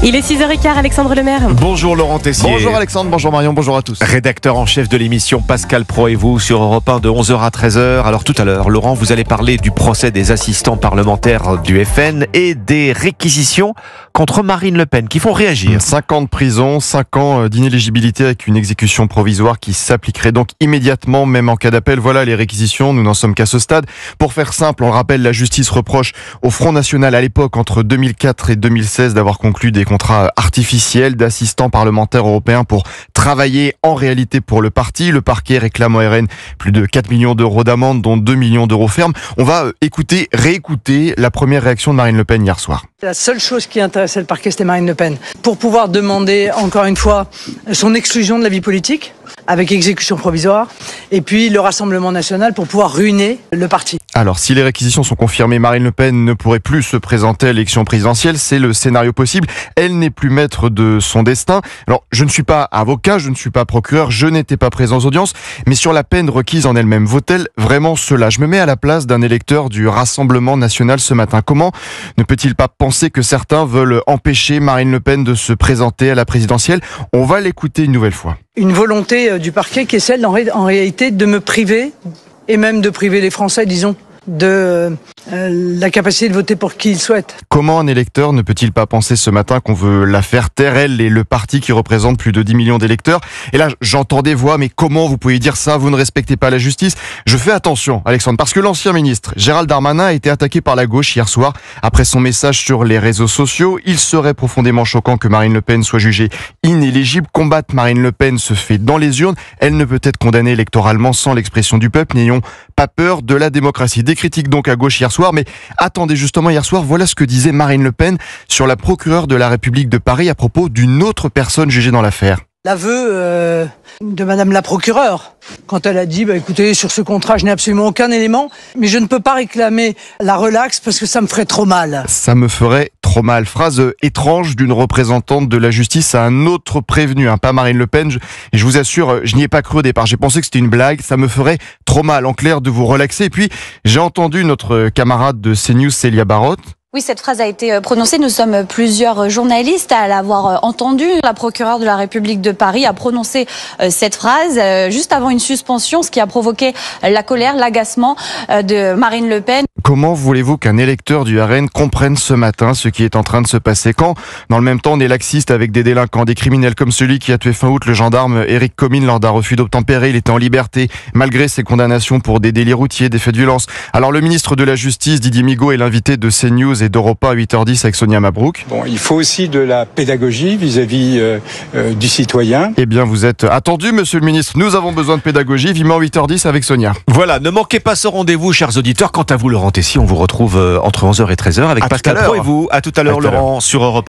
Il est 6h15, Alexandre Lemaire. Bonjour Laurent Tessier. Bonjour Alexandre, bonjour Marion, bonjour à tous. Rédacteur en chef de l'émission Pascal Pro et vous sur Europe 1 de 11h à 13h. Alors tout à l'heure, Laurent, vous allez parler du procès des assistants parlementaires du FN et des réquisitions contre Marine Le Pen qui font réagir. 5 ans de prison, 5 ans d'inéligibilité avec une exécution provisoire qui s'appliquerait donc immédiatement, même en cas d'appel. Voilà les réquisitions, nous n'en sommes qu'à ce stade. Pour faire simple, on le rappelle, la justice reproche au Front National à l'époque, entre 2004 et 2016, d'avoir conclu des contrats artificiels d'assistants parlementaires européens pour travailler en réalité pour le parti. Le parquet réclame au RN plus de 4 millions d'euros d'amende, dont 2 millions d'euros fermes. On va réécouter la première réaction de Marine Le Pen hier soir. La seule chose qui intéressait le parquet, c'était Marine Le Pen. Pour pouvoir demander, encore une fois, son exclusion de la vie politique, avec exécution provisoire, et puis le Rassemblement national pour pouvoir ruiner le parti. Alors, si les réquisitions sont confirmées, Marine Le Pen ne pourrait plus se présenter à l'élection présidentielle. C'est le scénario possible. Elle n'est plus maître de son destin. Alors, je ne suis pas avocat, je ne suis pas procureur, je n'étais pas présent aux audiences, mais sur la peine requise en elle-même, vaut-elle vraiment cela? Je me mets à la place d'un électeur du Rassemblement national ce matin. Comment ne peut-il pas penser que certains veulent empêcher Marine Le Pen de se présenter à la présidentielle? On va l'écouter une nouvelle fois. Une volonté du parquet qui est celle, en réalité, de me priver, et même de priver les Français, disons, de la capacité de voter pour qui ils souhaitent. Comment un électeur ne peut-il pas penser ce matin qu'on veut la faire taire, elle et le parti qui représente plus de 10 millions d'électeurs? Et là, j'entends des voix, mais comment vous pouvez dire ça? Vous ne respectez pas la justice? Je fais attention, Alexandre, parce que l'ancien ministre Gérald Darmanin a été attaqué par la gauche hier soir après son message sur les réseaux sociaux. Il serait profondément choquant que Marine Le Pen soit jugée inéligible. Combattre Marine Le Pen se fait dans les urnes. Elle ne peut être condamnée électoralement sans l'expression du peuple. N'ayons pas peur de la démocratie. Des critiques donc à gauche hier soir, mais attendez, justement hier soir, voilà ce que disait Marine Le Pen sur la procureure de la République de Paris à propos d'une autre personne jugée dans l'affaire. L'aveu de Madame la procureure, quand elle a dit écoutez, sur ce contrat, je n'ai absolument aucun élément, mais je ne peux pas réclamer la relaxe parce que ça me ferait trop mal. Ça me ferait trop mal. Phrase étrange d'une représentante de la justice à un autre prévenu, pas Marine Le Pen. Je vous assure, je n'y ai pas cru au départ. J'ai pensé que c'était une blague. Ça me ferait trop mal, en clair, de vous relaxer. Et puis, j'ai entendu notre camarade de CNews, Célia Barotte. Oui, cette phrase a été prononcée. Nous sommes plusieurs journalistes à l'avoir entendue. La procureure de la République de Paris a prononcé cette phrase juste avant une suspension, ce qui a provoqué la colère, l'agacement de Marine Le Pen. Comment voulez-vous qu'un électeur du RN comprenne ce matin ce qui est en train de se passer quand, dans le même temps, on est laxiste avec des délinquants, des criminels comme celui qui a tué fin août le gendarme Éric Comines lors d'un refus d'obtempérer? Il était en liberté, malgré ses condamnations pour des délits routiers, des faits de violence. Alors le ministre de la Justice, Didier Migaud, est l'invité de CNews et d'Europe 1 à 8h10 avec Sonia Mabrouk. Bon, il faut aussi de la pédagogie vis-à-vis du citoyen. Eh bien, vous êtes attendu, monsieur le ministre. Nous avons besoin de pédagogie. Vivement 8h10 avec Sonia. Voilà, ne manquez pas ce rendez-vous, chers auditeurs. Quant à vous, Laurent Tessier, on vous retrouve entre 11h et 13h avec Pascal Pro et vous. À tout à l'heure, Laurent, sur Europe 1.